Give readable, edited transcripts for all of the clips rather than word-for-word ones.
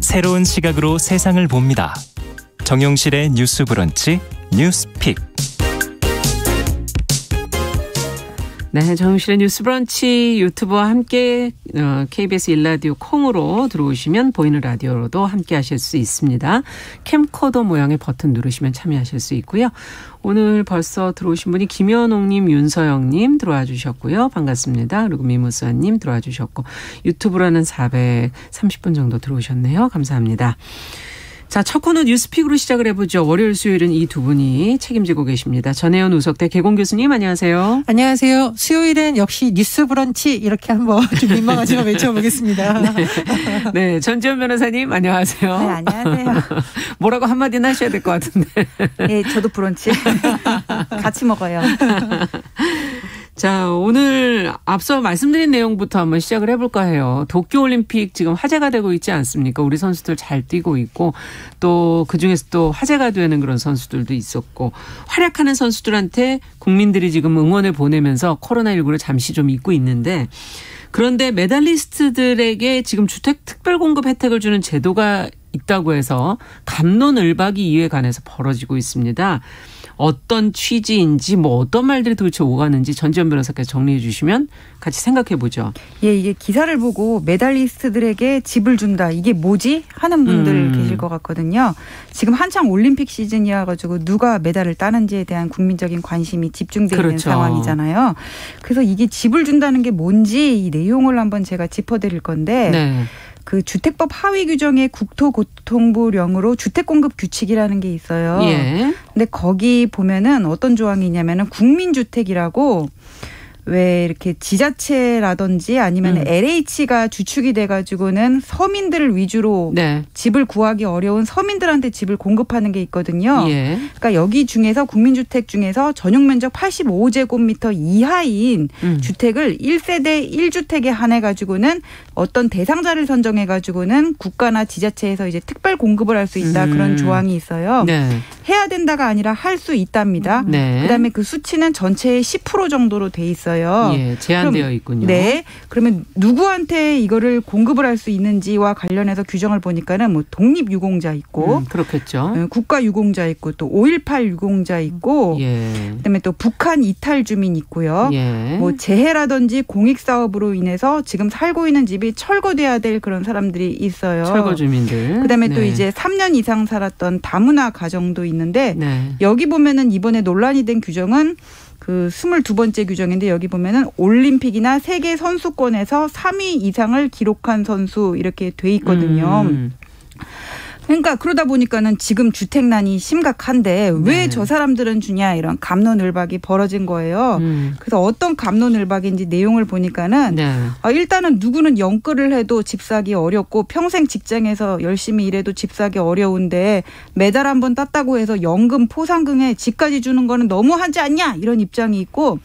새로운 시각으로 세상을 봅니다. 정용실의 뉴스 브런치 뉴스픽. 네, 정용실의 뉴스 브런치 유튜브와 함께 KBS 1라디오 콩으로 들어오시면 보이는 라디오로도 함께 하실 수 있습니다. 캠코더 모양의 버튼 누르시면 참여하실 수 있고요. 오늘 벌써 들어오신 분이 김현옥님, 윤서영님 들어와 주셨고요. 반갑습니다. 그리고 미무수아님 들어와 주셨고 유튜브로는 430분 정도 들어오셨네요. 감사합니다. 자, 첫 코너 뉴스픽으로 시작을 해보죠. 월요일 수요일은 이 두 분이 책임지고 계십니다. 전혜연 우석대 개공 교수님 안녕하세요. 안녕하세요. 수요일은 역시 뉴스 브런치 이렇게 한번 좀 민망하지만 외쳐보겠습니다. 네, 전지현 변호사님 안녕하세요. 네, 안녕하세요. 뭐라고 한마디는 하셔야 될 것 같은데. 네, 저도 브런치 같이 먹어요. 자, 오늘 앞서 말씀드린 내용부터 한번 시작을 해볼까 해요. 도쿄올림픽 지금 화제가 되고 있지 않습니까? 우리 선수들 잘 뛰고 있고 또 그중에서 또 화제가 되는 그런 선수들도 있었고 활약하는 선수들한테 국민들이 지금 응원을 보내면서 코로나19를 잠시 좀 잊고 있는데 그런데 메달리스트들에게 지금 주택 특별공급 혜택을 주는 제도가 있다고 해서 갑론을박이 이에 관해서 벌어지고 있습니다. 어떤 취지인지 어떤 말들이 도대체 오가는지 전지현 변호사께서 정리해 주시면 같이 생각해 보죠. 예, 이게 기사를 보고 메달리스트들에게 집을 준다. 이게 뭐지? 하는 분들 계실 것 같거든요. 지금 한창 올림픽 시즌이어가지고 누가 메달을 따는지에 대한 국민적인 관심이 집중되어 있는 그렇죠. 상황이잖아요. 그래서 이게 집을 준다는 게 뭔지 이 내용을 한번 제가 짚어드릴 건데 네. 그 주택법 하위 규정의 국토교통부령으로 주택공급 규칙이라는 게 있어요. 예. 근데 거기 보면은 어떤 조항이 있냐면은 국민주택이라고 왜 이렇게 지자체라든지 아니면 LH가 주축이 돼가지고는 서민들을 위주로 네. 집을 구하기 어려운 서민들한테 집을 공급하는 게 있거든요. 예. 그러니까 여기 중에서 국민주택 중에서 전용면적 85제곱미터 이하인 주택을 1세대 1주택에 한해가지고는 어떤 대상자를 선정해가지고는 국가나 지자체에서 이제 특별 공급을 할 수 있다. 그런 조항이 있어요. 네. 해야 된다가 아니라 할 수 있답니다. 네. 그다음에 그 수치는 전체의 10% 정도로 돼 있어요. 예, 제한되어 있군요. 네. 그러면 누구한테 이거를 공급을 할 수 있는지와 관련해서 규정을 보니까는 독립유공자 있고 그렇겠죠. 국가유공자 있고 또 5.18 유공자 있고 예. 그다음에 또 북한 이탈 주민 있고요. 예. 재해라든지 공익사업으로 인해서 지금 살고 있는 집이 철거돼야 될 그런 사람들이 있어요. 철거 주민들. 그다음에 네. 또 이제 3년 이상 살았던 다문화 가정도 있는데 네. 여기 보면은 이번에 논란이 된 규정은 그 22번째 규정인데 여기 보면은 올림픽이나 세계 선수권에서 3위 이상을 기록한 선수 이렇게 돼 있거든요. 그러니까 그러다 보니까는 지금 주택난이 심각한데 왜 저 사람들은 주냐 이런 갑론을박이 벌어진 거예요. 그래서 어떤 갑론을박인지 내용을 보니까는 네. 일단은 누구는 영끌을 해도 집 사기 어렵고 평생 직장에서 열심히 일해도 집 사기 어려운데 메달 한 번 땄다고 해서 연금 포상금에 집까지 주는 거는 너무하지 않냐 이런 입장이 있고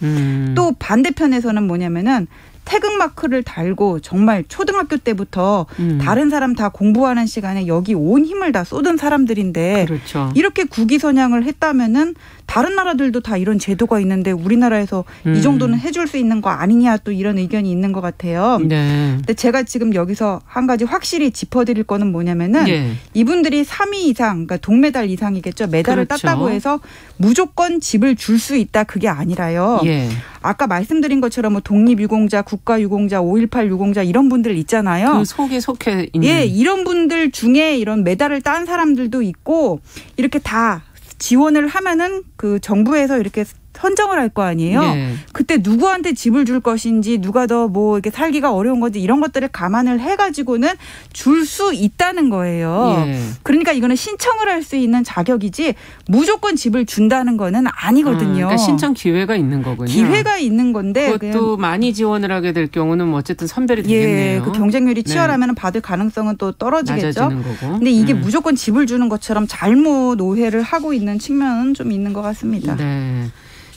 또 반대편에서는 뭐냐면은 태극마크를 달고 정말 초등학교 때부터 다른 사람 다 공부하는 시간에 여기 온 힘을 다 쏟은 사람들인데 그렇죠. 이렇게 국위선양을 했다면은 다른 나라들도 다 이런 제도가 있는데 우리나라에서 이 정도는 해줄 수 있는 거 아니냐 또 이런 의견이 있는 것 같아요. 네. 근데 제가 지금 여기서 한 가지 확실히 짚어드릴 거는 뭐냐면은 예. 이분들이 3위 이상 그러니까 동메달 이상이겠죠. 메달을 그렇죠. 땄다고 해서 무조건 집을 줄 수 있다 그게 아니라요. 예. 아까 말씀드린 것처럼 독립유공자, 국가유공자, 5.18 유공자 이런 분들 있잖아요. 그 속에 속해 있는. 예, 이런 분들 중에 이런 메달을 딴 사람들도 있고 이렇게 다 지원을 하면은 그 정부에서 이렇게 선정을 할 거 아니에요. 네. 그때 누구한테 집을 줄 것인지 누가 더 이렇게 살기가 어려운 건지 이런 것들을 감안을 해가지고는 줄 수 있다는 거예요. 예. 그러니까 이거는 신청을 할 수 있는 자격이지 무조건 집을 준다는 거는 아니거든요. 그러니까 신청 기회가 있는 거군요. 기회가 있는 건데 그것도 많이 지원을 하게 될 경우는 어쨌든 선별이 되겠네요. 그 경쟁률이 치열하면 받을 가능성은 또 떨어지겠죠. 낮아지는 거고. 근데 이게 무조건 집을 주는 것처럼 잘못 오해를 하고 있는 측면은 좀 있는 것 같습니다. 네.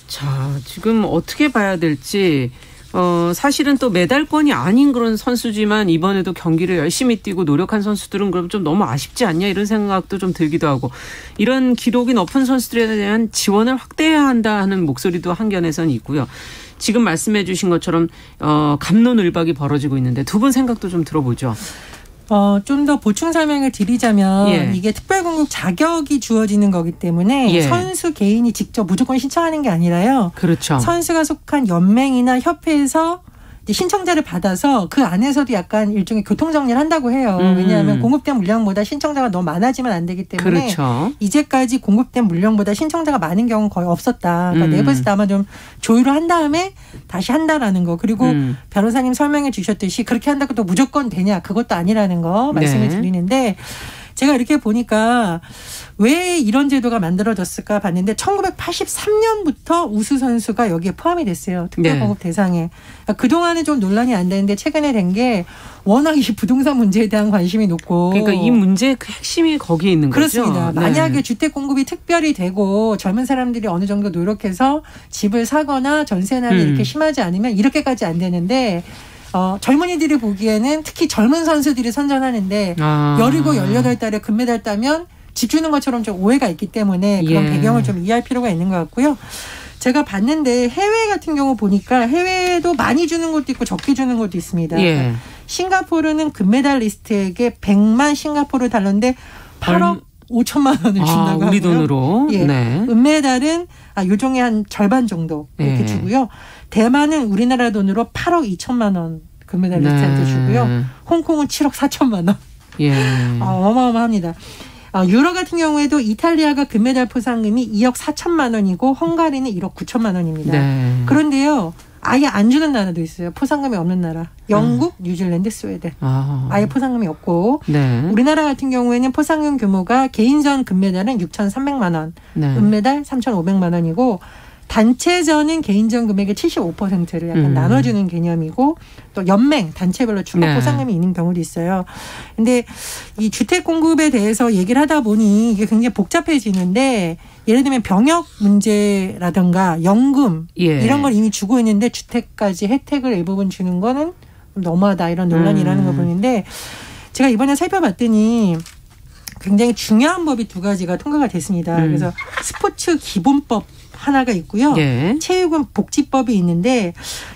자, 지금 어떻게 봐야 될지 사실은 또 메달권이 아닌 그런 선수지만 이번에도 경기를 열심히 뛰고 노력한 선수들은 그럼 좀 너무 아쉽지 않냐 이런 생각도 좀 들기도 하고 이런 기록이 높은 선수들에 대한 지원을 확대해야 한다 하는 목소리도 한견에서는 있고요. 지금 말씀해 주신 것처럼 갑론을박이 벌어지고 있는데 두 분 생각도 좀 들어보죠. 좀 더 보충 설명을 드리자면 예. 이게 특별공급 자격이 주어지는 거기 때문에 예. 선수 개인이 직접 무조건 신청하는 게 아니라요. 그렇죠. 선수가 속한 연맹이나 협회에서 신청자를 받아서 그 안에서도 약간 일종의 교통정리를 한다고 해요. 왜냐하면 공급된 물량보다 신청자가 너무 많아지면 안 되기 때문에 그렇죠. 이제까지 공급된 물량보다 신청자가 많은 경우는 거의 없었다. 그러니까 내부에서 아마 좀 조율을 한 다음에 다시 한다라는 거. 그리고 변호사님 설명해 주셨듯이 그렇게 한다고 또 무조건 되냐. 그것도 아니라는 거 말씀을 드리는데 제가 이렇게 보니까 왜 이런 제도가 만들어졌을까 봤는데 1983년부터 우수 선수가 여기에 포함이 됐어요. 특별공급 대상에. 그러니까 그동안은 좀 논란이 안 되는데 최근에 된 게 워낙 이 부동산 문제에 대한 관심이 높고. 그러니까 이 문제의 그 핵심이 거기에 있는 거죠. 그렇습니다. 네. 만약에 주택 공급이 특별히 되고 젊은 사람들이 어느 정도 노력해서 집을 사거나 전세난이 이렇게 심하지 않으면 이렇게까지 안 되는데 젊은이들이 보기에는 특히 젊은 선수들이 선전하는데 17, 18달에 금메달 따면 집 주는 것처럼 좀 오해가 있기 때문에 그런 배경을 좀 이해할 필요가 있는 것 같고요. 제가 봤는데 해외 같은 경우 보니까 해외도 많이 주는 것도 있고 적게 주는 것도 있습니다. 예. 싱가포르는 금메달 리스트에게 100만 싱가포르 달러인데 8억 5천만 원을 준다고 우리 하고요. 돈으로. 예. 네. 은메달은 요정의 한 절반 정도 이렇게 주고요. 대만은 우리나라 돈으로 8억 2천만 원 금메달 리스트한테 주고요. 홍콩은 7억 4천만 원. 예. 어마어마합니다. 유럽 같은 경우에도 이탈리아가 금메달 포상금이 2억 4천만 원이고 헝가리는 1억 9천만 원입니다. 네. 그런데요. 아예 안 주는 나라도 있어요. 포상금이 없는 나라. 영국, 뉴질랜드, 스웨덴. 아예 포상금이 없고. 네. 우리나라 같은 경우에는 포상금 규모가 개인전 금메달은 6,300만 원, 은메달 3,500만 원이고 단체전은 개인전 금액의 75%를 약간 나눠주는 개념이고 또 연맹 단체별로 추가 포상금이 있는 경우도 있어요. 근데 이 주택 공급에 대해서 얘기를 하다 보니 이게 굉장히 복잡해지는데 예를 들면 병역 문제라든가 연금 이런 걸 이미 주고 있는데 주택까지 혜택을 일부분 주는 거는 너무하다 이런 논란이 일어나는 거 보는데 제가 이번에 살펴봤더니 굉장히 중요한 법이 두 가지가 통과가 됐습니다. 그래서 스포츠 기본법 하나가 있고요. 체육은 복지법이 있는데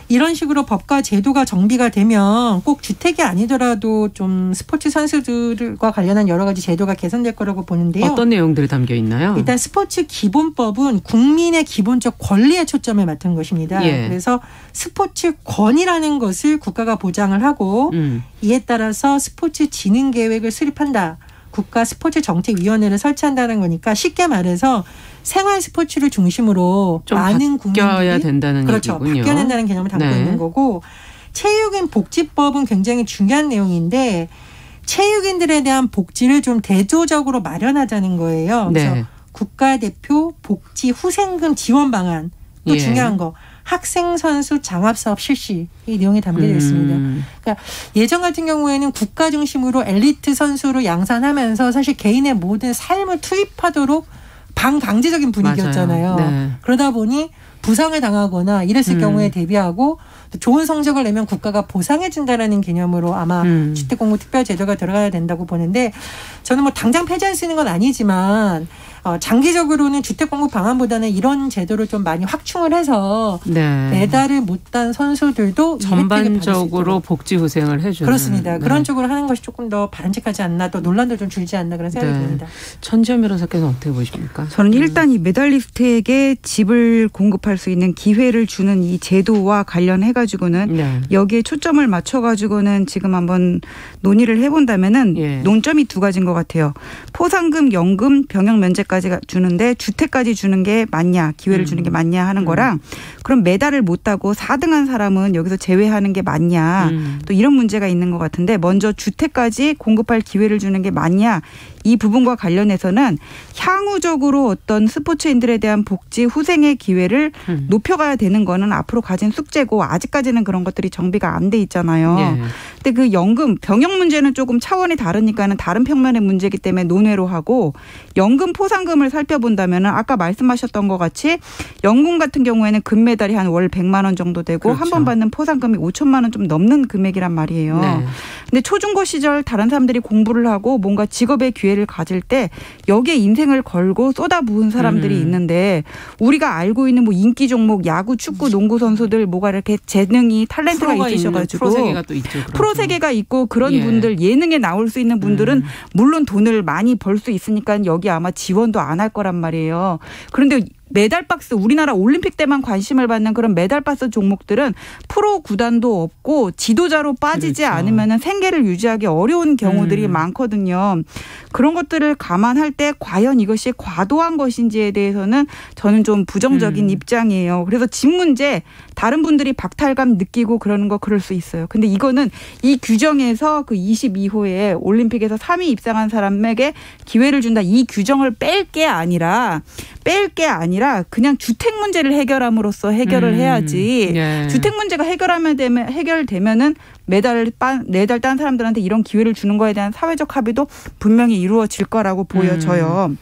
이런 식으로 법과 제도가 정비가 되면 꼭 주택이 아니더라도 좀 스포츠 선수들과 관련한 여러 가지 제도가 개선될 거라고 보는데요. 어떤 내용들이 담겨 있나요? 일단 스포츠 기본법은 국민의 기본적 권리에 초점을 맞춘 것입니다. 그래서 스포츠권이라는 것을 국가가 보장을 하고 이에 따라서 스포츠 진흥 계획을 수립한다. 국가 스포츠 정책위원회를 설치한다는 거니까 쉽게 말해서 생활 스포츠를 중심으로 좀 많은 바뀌어야 된다는 그렇죠. 얘기군요. 바뀌어야 된다는 개념을 담고 있는 거고 체육인 복지법은 굉장히 중요한 내용인데 체육인들에 대한 복지를 좀 대조적으로 마련하자는 거예요. 그래서 국가대표 복지 후생금 지원 방안 또 중요한 거. 학생 선수 장학 사업 실시 이 내용이 담겨져 있습니다. 그러니까 예전 같은 경우에는 국가 중심으로 엘리트 선수로 양산하면서 사실 개인의 모든 삶을 투입하도록 반강제적인 분위기였잖아요. 그러다 보니 부상을 당하거나 이랬을 경우에 대비하고 좋은 성적을 내면 국가가 보상해 준다라는 개념으로 아마 주택공급 특별제도가 들어가야 된다고 보는데 저는 뭐 당장 폐지할 수 있는 건 아니지만 장기적으로는 주택공급 방안보다는 이런 제도를 좀 많이 확충을 해서 메달을 못 딴 선수들도 전반적으로 복지 후생을 해주는. 그렇습니다. 그런 쪽으로 하는 것이 조금 더 바람직하지 않나 또 논란도 좀 줄지 않나 그런 생각이 듭니다. 천지연 변호사께서는 어떻게 보십니까? 저는 일단 이 메달리스트에게 집을 공급할 수 있는 기회를 주는 이 제도와 관련해가지고는 여기에 초점을 맞춰가지고는 지금 한번 논의를 해본다면은 논점이 두 가지인 것 같아요. 포상금, 연금, 병역 면제까지 주는데 주택까지 주는 게 맞냐, 기회를 주는 게 맞냐 하는 거랑 그럼 메달을 못 따고 4등한 사람은 여기서 제외하는 게 맞냐 또 이런 문제가 있는 것 같은데 먼저 주택까지 공급할 기회를 주는 게 맞냐 이 부분과 관련해서는 향후적으로 어떤 스포츠인들에 대한 복지 후생의 기회를 높여가야 되는 거는 앞으로 가진 숙제고 아직까지는 그런 것들이 정비가 안 돼 있잖아요. 근데 그 연금, 병역 문제는 조금 차원이 다르니까는 다른 평면의 문제이기 때문에 논외로 하고 연금 포상금을 살펴본다면 아까 말씀하셨던 것 같이 연금 같은 경우에는 금메달이 한 월 100만 원 정도 되고 한 번 받는 포상금이 5천만 원 좀 넘는 금액이란 말이에요. 근데 초중고 시절 다른 사람들이 공부를 하고 뭔가 직업의 기회를 가질 때 여기에 인생을 걸고 쏟아부은 사람들이 있는데 우리가 알고 있는 뭐 인기 종목 야구, 축구, 농구 선수들 뭐가 이렇게 재능이 탤런트가 있으셔가지고 프로세계가 또 있죠. 프로세계가 있고 그런 분들 예능에 나올 수 있는 분들은 물론 돈을 많이 벌 수 있으니까 여기 아마 지원도 안 할 거란 말이에요. 그런데 메달박스 우리나라 올림픽 때만 관심을 받는 그런 메달박스 종목들은 프로 구단도 없고 지도자로 빠지지 그렇죠. 않으면 생계를 유지하기 어려운 경우들이 많거든요. 그런 것들을 감안할 때 과연 이것이 과도한 것인지에 대해서는 저는 좀 부정적인 입장이에요. 그래서 집 문제 다른 분들이 박탈감 느끼고 그러는 거 그럴 수 있어요. 근데 이거는 이 규정에서 그 22호에 올림픽에서 3위 입상한 사람에게 기회를 준다. 이 규정을 뺄 게 아니라 그냥 주택 문제를 해결함으로써 해결을 해야지. 예. 주택 문제가 해결되면은 메달 딴 사람들한테 이런 기회를 주는 거에 대한 사회적 합의도 분명히 이루어질 거라고 보여져요.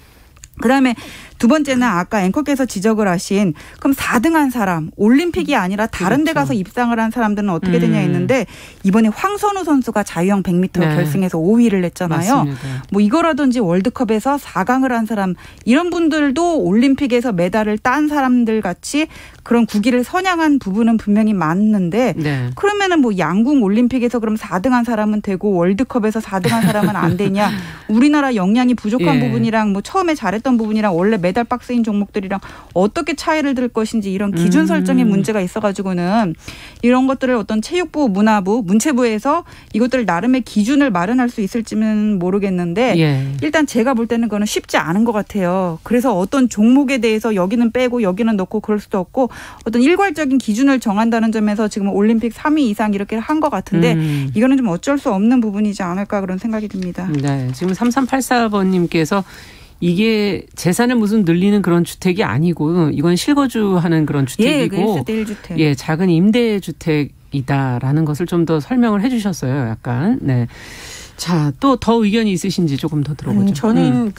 그다음에 두 번째는 아까 앵커께서 지적을 하신 그럼 4등한 사람 올림픽이 아니라 다른 데 가서 입상을 한 사람들은 어떻게 되냐 했는데 이번에 황선우 선수가 자유형 100m 결승에서 5위를 냈잖아요. 맞습니다. 뭐 이거라든지 월드컵에서 4강을 한 사람 이런 분들도 올림픽에서 메달을 딴 사람들 같이 그런 국위를 선양한 부분은 분명히 맞는데 그러면은 뭐 양궁 올림픽에서 그럼 4등한 사람은 되고 월드컵에서 4등한 사람은 안 되냐. 우리나라 역량이 부족한 부분이랑 뭐 처음에 잘했던 부분이랑 원래 메달 박스인 종목들이랑 어떻게 차이를 들 것인지 이런 기준 설정에 문제가 있어가지고는 이런 것들을 어떤 체육부, 문화부, 문체부에서 이것들을 나름의 기준을 마련할 수 있을지는 모르겠는데 일단 제가 볼 때는 그거는 쉽지 않은 것 같아요. 그래서 어떤 종목에 대해서 여기는 빼고 여기는 넣고 그럴 수도 없고 어떤 일괄적인 기준을 정한다는 점에서 지금 올림픽 3위 이상 이렇게 한 것 같은데 이거는 좀 어쩔 수 없는 부분이지 않을까 그런 생각이 듭니다. 네, 지금 3384번님께서 이게 재산을 무슨 늘리는 그런 주택이 아니고 이건 실거주하는 그런 주택이고 1세대 1주택. 작은 임대주택이다라는 것을 좀 더 설명을 해 주셨어요. 약간. 네. 자, 또 더 의견이 있으신지 조금 더 들어보죠. 저는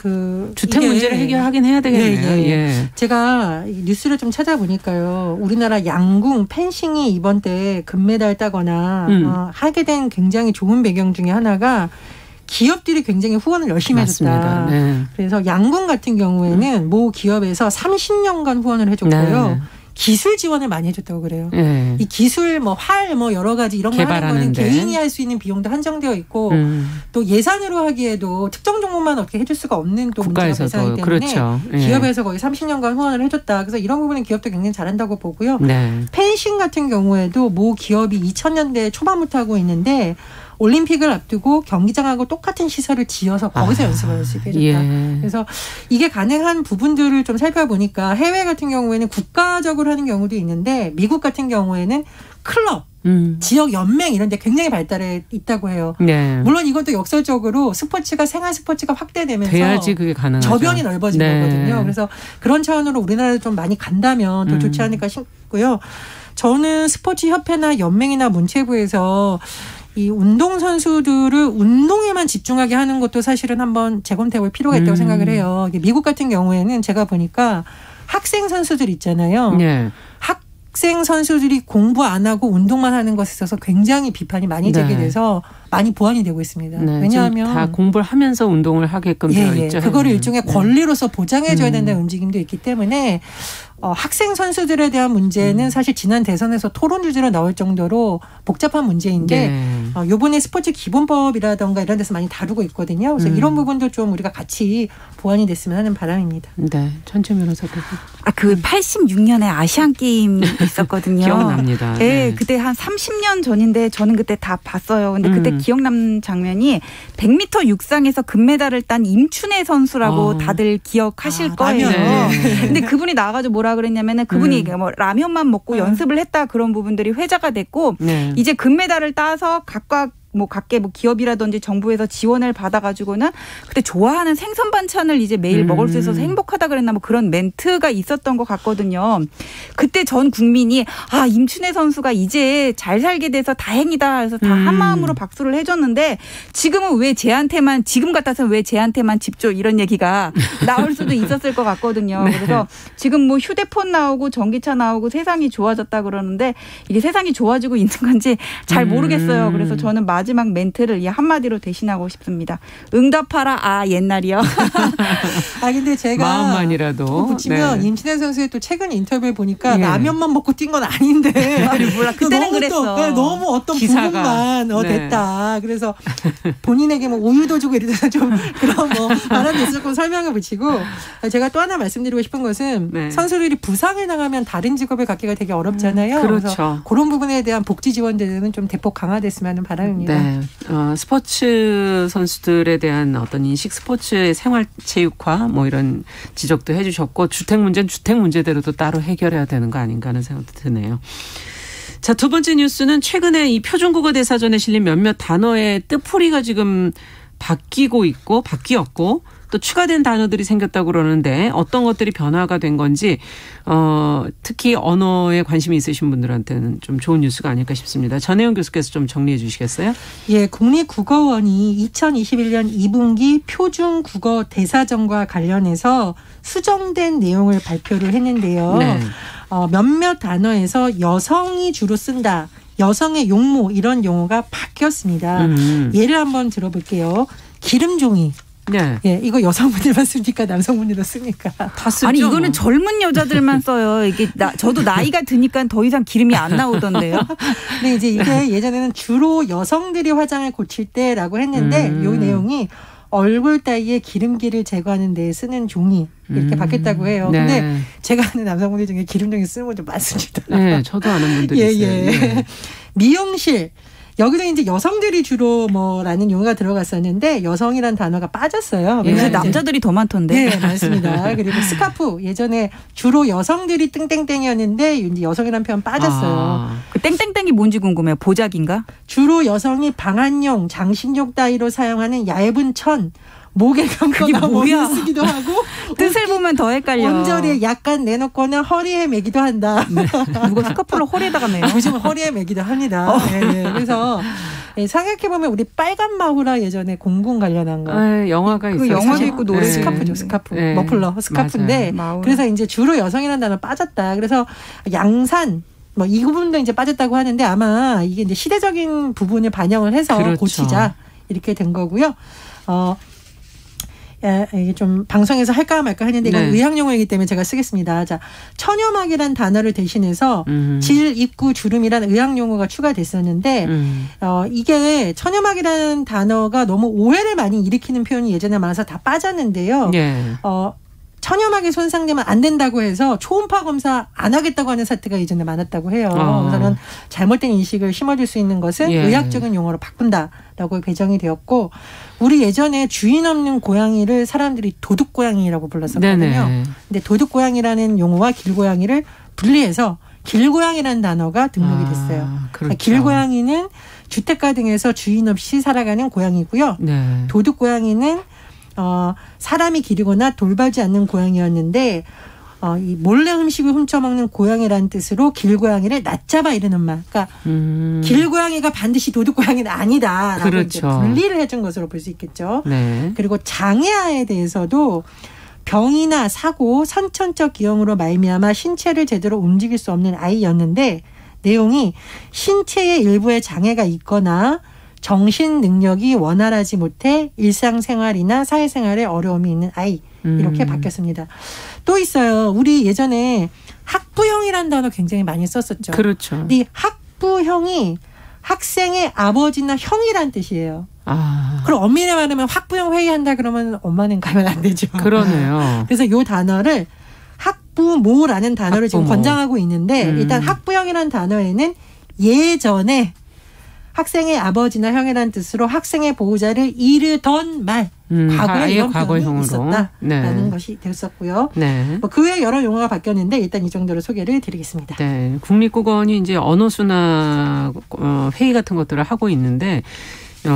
주택 문제를 해결하긴 해야 되겠네요. 제가 뉴스를 좀 찾아보니까요. 우리나라 양궁, 펜싱이 이번 때 금메달 따거나 하게 된 굉장히 좋은 배경 중에 하나가 기업들이 굉장히 후원을 열심히 해줬다. 그래서 양궁 같은 경우에는 모 기업에서 30년간 후원을 해줬고요. 기술 지원을 많이 해줬다고 그래요. 이 기술 활 여러 가지 이런 거 하는 거는 개인이 할 수 있는 비용도 한정되어 있고 또 예산으로 하기에도 특정 종목만 어떻게 해줄 수가 없는 또 문제가 발생하기 때문에 그렇죠. 기업에서 거의 30년간 후원을 해줬다. 그래서 이런 부분은 기업도 굉장히 잘한다고 보고요. 펜싱 같은 경우에도 모 기업이 2000년대 초반부터 하고 있는데 올림픽을 앞두고 경기장하고 똑같은 시설을 지어서 거기서 연습을 할 수 있게 해줬다. 그래서 이게 가능한 부분들을 좀 살펴보니까 해외 같은 경우에는 국가적으로 하는 경우도 있는데 미국 같은 경우에는 클럽, 지역 연맹 이런 데 굉장히 발달해 있다고 해요. 물론 이것도 역설적으로 스포츠가 생활 스포츠가 확대되면서 돼야지 그게 가능하죠. 저변이 넓어진 거거든요. 그래서 그런 차원으로 우리나라도 좀 많이 간다면 더 좋지 않을까 싶고요. 저는 스포츠 협회나 연맹이나 문체부에서 이 운동선수들을 운동에만 집중하게 하는 것도 사실은 한번 재검토해 볼 필요가 있다고 생각을 해요. 미국 같은 경우에는 제가 보니까 학생 선수들 있잖아요. 학생 선수들이 공부 안 하고 운동만 하는 것에 있어서 굉장히 비판이 많이 제기돼서 많이 보완이 되고 있습니다. 왜냐하면 다 공부를 하면서 운동을 하게끔 되어 있죠. 그거를 일종의 권리로서 보장해 줘야 된다는 움직임도 있기 때문에 학생 선수들에 대한 문제는 사실 지난 대선에서 토론 주제로 나올 정도로 복잡한 문제인데 이번에 스포츠 기본법이라든가 이런 데서 많이 다루고 있거든요. 그래서 이런 부분도 좀 우리가 같이 보완이 됐으면 하는 바람입니다. 네, 천채 변호사도. 그 86년에 아시안 게임 있었거든요. 기억납니다. 그때 한 30년 전인데 저는 그때 다 봤어요. 근데 그때 기억남 장면이 100m 육상에서 금메달을 딴 임춘혜 선수라고 다들 기억하실 거예요. 근데 그분이 나와가지고 뭐라 그랬냐면은 그분이 라면만 먹고 연습을 했다 그런 부분들이 회자가 됐고 이제 금메달을 따서 각각 각계 기업이라든지 정부에서 지원을 받아가지고는 그때 좋아하는 생선 반찬을 이제 매일 먹을 수 있어서 행복하다 그랬나 그런 멘트가 있었던 것 같거든요. 그때 전 국민이 임춘혜 선수가 이제 잘 살게 돼서 다행이다 해서 다 한마음으로 박수를 해줬는데 지금은 왜 쟤한테만 지금 같아서 왜 쟤한테만 집줘 이런 얘기가 나올 수도 있었을 것 같거든요. 그래서 지금 휴대폰 나오고 전기차 나오고 세상이 좋아졌다 그러는데 이게 세상이 좋아지고 있는 건지 잘 모르겠어요. 그래서 저는 마지막 멘트를 이 한마디로 대신하고 싶습니다. 응답하라 아 옛날이요. 근데 제가 마음만이라도 붙이면 네. 임신혜 선수의 또 최근 인터뷰에 보니까 예. 라면만 먹고 뛴 건 아닌데 몰라 그때는 너무 그랬어. 너무 어떤 기사가. 부분만 네. 됐다. 그래서 본인에게 뭐 우유도 주고 이러다 좀 그런 뭐 바람이 있을 거 설명을 붙이고 제가 또 하나 말씀드리고 싶은 것은 네. 선수들이 부상을 당하면 다른 직업을 갖기가 되게 어렵잖아요. 그렇죠. 그래서 그런 부분에 대한 복지 지원들은 좀 대폭 강화됐으면 하는 바람입니다. 네. 스포츠 선수들에 대한 어떤 인식, 스포츠의 생활체육화 뭐 이런 지적도 해주셨고 주택 문제는 주택 문제대로도 따로 해결해야 되는 거 아닌가 하는 생각도 드네요. 자, 두 번째 뉴스는 최근에 이 표준국어 대사전에 실린 몇몇 단어의 뜻풀이가 지금 바뀌었고 또 추가된 단어들이 생겼다고 그러는데 어떤 것들이 변화가 된 건지 특히 언어에 관심이 있으신 분들한테는 좀 좋은 뉴스가 아닐까 싶습니다. 전혜영 교수께서 좀 정리해 주시겠어요? 예, 국립국어원이 2021년 2분기 표준국어 대사전과 관련해서 수정된 내용을 발표를 했는데요. 네. 몇몇 단어에서 여성이 주로 쓴다. 여성의 용모 이런 용어가 바뀌었습니다. 예를 한번 들어볼게요. 기름종이. 네. 예, 이거 여성분들만 씁니까? 남성분들도 씁니까? 다 쓰죠. 아니 이거는 뭐. 젊은 여자들만 써요. 이게 저도 나이가 드니까 더 이상 기름이 안 나오던데요. 근데 이제 이게 예전에는 주로 여성들이 화장을 고칠 때라고 했는데 이 내용이 얼굴 따위에 기름기를 제거하는 데 쓰는 종이 이렇게 바뀌었다고 해요. 네. 근데 제가 아는 남성분들 중에 기름종이 쓰는 분들 많습니다. 네, 저도 아는 분들이 있어요. 네. 미용실. 여기서 이제 여성들이 주로 뭐라는 용어가 들어갔었는데 여성이란 단어가 빠졌어요. 요새 예. 남자들이 더 많던데. 네, 맞습니다. 그리고 스카프 예전에 주로 여성들이 땡땡땡이었는데 이제 여성이란 표현 빠졌어요. 그 땡땡땡이 뭔지 궁금해요. 보자기인가? 주로 여성이 방한용, 장식용 따위로 사용하는 얇은 천, 목에 감거나 뭐야? 머리에 쓰기도 하고 뜻을 보면 더 헷갈려. 언저리에 약간 내놓거나 허리에 매기도 한다. 누가 스카프를 허리에다가 매요? 요즘 허리에 매기도 합니다. 네, 그래서 생각해보면 우리 빨간 마후라 예전에 공군 관련한 거. 영화가 그 있어요. 영화도 있고 노래 스카프죠, 스카프. 네. 머플러, 스카프인데. 그래서 이제 주로 여성이라는 단어 빠졌다. 그래서 양산, 뭐 이 부분도 이제 빠졌다고 하는데 아마 이게 이제 시대적인 부분을 반영을 해서 그렇죠. 고치자 이렇게 된 거고요. 이게 좀 방송에서 할까 말까 했는데 이건 네. 의학용어이기 때문에 제가 쓰겠습니다. 자, 천여막이란 단어를 대신해서 질, 입구, 주름이란 의학용어가 추가됐었는데 이게 천여막이라는 단어가 너무 오해를 많이 일으키는 표현이 예전에 많아서 다 빠졌는데요. 네. 천여막이 손상되면 안 된다고 해서 초음파 검사 안 하겠다고 하는 사태가 예전에 많았다고 해요. 그래서는 잘못된 인식을 심어줄 수 있는 것은 예. 의학적인 용어로 바꾼다라고 배정이 되었고 우리 예전에 주인 없는 고양이를 사람들이 도둑고양이라고 불렀었거든요. 네네. 근데 도둑고양이라는 용어와 길고양이를 분리해서 길고양이라는 단어가 등록이 됐어요. 그렇죠. 길고양이는 주택가 등에서 주인 없이 살아가는 고양이고요. 네. 도둑고양이는 사람이 기르거나 돌보지 않는 고양이였는데 이 몰래 음식을 훔쳐먹는 고양이라는 뜻으로 길고양이를 낮잡아 이르는 말. 그러니까 길고양이가 반드시 도둑고양이는 아니다라고 그렇죠. 이제 분리를 해준 것으로 볼 수 있겠죠. 네. 그리고 장애아에 대해서도 병이나 사고, 선천적 기형으로 말미암아 신체를 제대로 움직일 수 없는 아이였는데 내용이 신체의 일부에 장애가 있거나 정신 능력이 원활하지 못해 일상생활이나 사회생활에 어려움이 있는 아이 이렇게 바뀌었습니다. 또 있어요. 우리 예전에 학부형이라는 단어 굉장히 많이 썼었죠. 그렇죠. 이 학부형이 학생의 아버지나 형이란 뜻이에요. 그럼 엄밀히 말하면 학부형 회의한다 그러면 엄마는 가면 안 되죠. 그러네요. 그래서 이 단어를 학부모라는 단어를 지금 학부모. 권장하고 있는데 일단 학부형이라는 단어에는 예전에 학생의 아버지나 형이라는 뜻으로 학생의 보호자를 이르던 말, 과거에 이런 표현이 있었다라는 것이 됐었고요. 네. 그 외에 여러 용어가 바뀌었는데 일단 이 정도로 소개를 드리겠습니다. 네. 국립국어원이 이제 언어순화 회의 같은 것들을 하고 있는데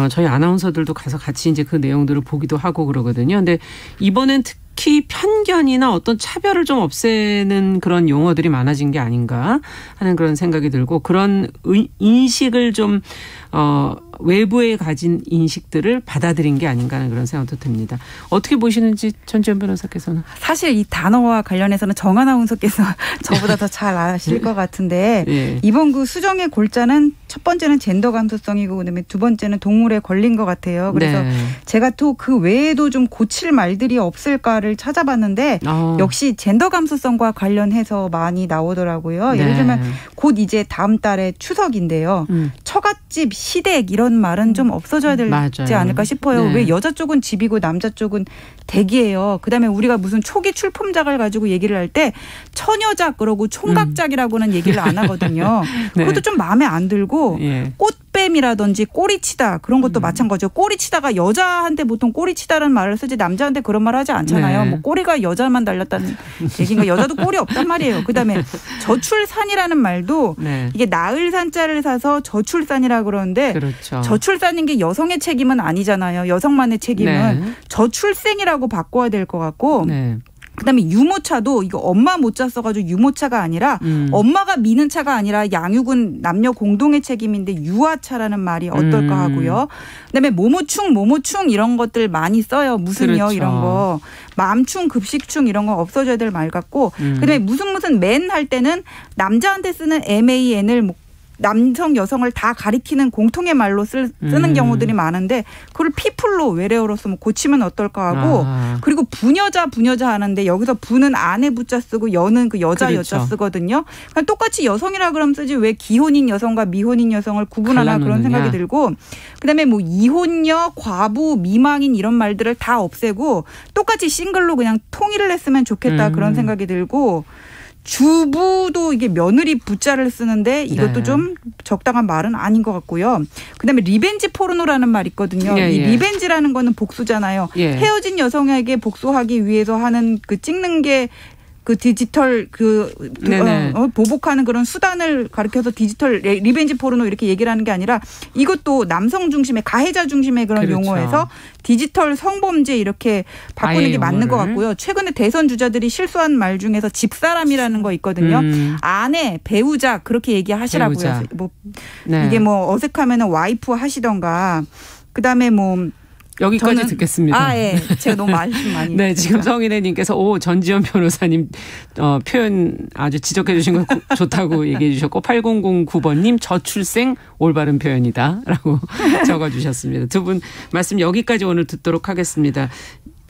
저희 아나운서들도 가서 같이 이제 그 내용들을 보기도 하고 그러거든요. 근데 이번엔 특히 편견이나 어떤 차별을 좀 없애는 그런 용어들이 많아진 게 아닌가 하는 그런 생각이 들고 그런 인식을 좀 외부에 가진 인식들을 받아들인 게 아닌가 하는 그런 생각도 듭니다. 어떻게 보시는지 전지현 변호사께서는. 사실 이 단어와 관련해서는 정 아나운서께서 저보다 더 잘 아실 것 같은데 예. 이번 그 수정의 골자는 첫 번째는 젠더 감수성이고 그다음에 두 번째는 동물의 권리인 것 같아요. 그래서 네. 제가 또 그 외에도 좀 고칠 말들이 없을까를 찾아봤는데 역시 젠더 감수성과 관련해서 많이 나오더라고요. 네. 예를 들면 곧 이제 다음 달에 추석인데요. 처갓집, 시댁 이런 말은 좀 없어져야 되지 맞아요. 않을까 싶어요. 네. 왜 여자 쪽은 집이고 남자 쪽은 댁이에요. 그다음에 우리가 무슨 초기 출품작을 가지고 얘기를 할 때 처녀작 그러고 총각작이라고는 얘기를 안 하거든요. 네. 그것도 좀 마음에 안 들고 예. 꽃뱀이라든지 꼬리치다 그런 것도 마찬가지죠. 꼬리치다가 여자한테 보통 꼬리치다라는 말을 쓰지 남자한테 그런 말 하지 않잖아요. 네. 뭐 꼬리가 여자만 달렸다는 얘기인가. 여자도 꼬리 없단 말이에요. 그다음에 저출산이라는 말도 네. 이게 나을 산자를 사서 저출산이라고 그러는데 그렇죠. 저출산인 게 여성의 책임은 아니잖아요. 여성만의 책임은 네. 저출생이라고 바꿔야 될 것 같고 네. 그다음에 유모차도 이거 엄마 모자 써가지고 유모차가 아니라 엄마가 미는 차가 아니라 양육은 남녀 공동의 책임인데 유아차라는 말이 어떨까 하고요. 그다음에 모모충 이런 것들 많이 써요. 무슨요 그렇죠. 이런 거. 맘충 급식충 이런 거 없어져야 될 말 같고 그다음에 무슨 맨 할 때는 남자한테 쓰는 MAN을 뭐 남성 여성을 다 가리키는 공통의 말로 쓰는 경우들이 많은데 그걸 피플로 외래어로 쓰면 고치면 어떨까 하고 그리고 부녀자 하는데 여기서 부는 아내 부자 쓰고 여는 그 여자 그렇죠. 여자 쓰거든요. 그러니까 똑같이 여성이라 그러면 쓰지 왜 기혼인 여성과 미혼인 여성을 구분하나 그런 생각이 들고 그다음에 뭐 이혼녀, 과부, 미망인 이런 말들을 다 없애고 똑같이 싱글로 그냥 통일을 했으면 좋겠다 그런 생각이 들고 주부도 이게 며느리 부자를 쓰는데 이것도 네. 좀 적당한 말은 아닌 것 같고요. 그다음에 리벤지 포르노라는 말이 있거든요. 예, 이 리벤지라는 거는 복수잖아요. 예. 헤어진 여성에게 복수하기 위해서 하는 그 찍는 게 그 디지털 보복하는 그런 수단을 가리켜서 디지털 리벤지 포르노 이렇게 얘기를 하는 게 아니라 이것도 남성 중심의 가해자 중심의 그런 그렇죠. 용어에서 디지털 성범죄 이렇게 바꾸는 게 맞는 것 같고요. 최근에 대선 주자들이 실수한 말 중에서 집사람이라는 거 있거든요. 아내, 배우자 그렇게 얘기하시라고요. 배우자. 뭐 네. 이게 뭐 어색하면은 와이프 하시던가. 그다음에 뭐 여기까지 듣겠습니다. 예. 제가 너무 말씀 많이. 네, 지금 성인애님께서 전지현 변호사님 표현 아주 지적해 주신 거 좋다고 얘기해 주셨고 8009번님 저출생 올바른 표현이다라고 적어주셨습니다. 두 분 말씀 여기까지 오늘 듣도록 하겠습니다.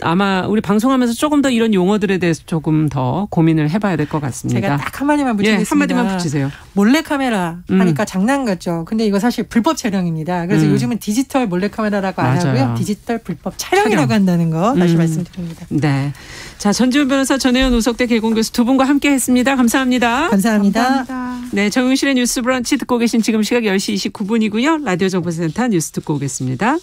아마 우리 방송하면서 조금 더 이런 용어들에 대해서 조금 더 고민을 해봐야 될 것 같습니다. 제가 딱 한마디만 붙이겠습니다. 예, 한마디만 붙이세요. 몰래카메라 하니까 장난 같죠. 근데 이거 사실 불법 촬영입니다. 그래서 요즘은 디지털 몰래카메라라고 안 하고요. 디지털 불법 촬영이라고 한다는 거 다시 말씀드립니다. 네. 자, 전지현 변호사, 전혜연 우석대 개공교수 두 분과 함께했습니다. 감사합니다. 감사합니다. 네, 정용실의 뉴스 브런치 듣고 계신 지금 시각 10시 29분이고요. 라디오 정보센터 뉴스 듣고 오겠습니다.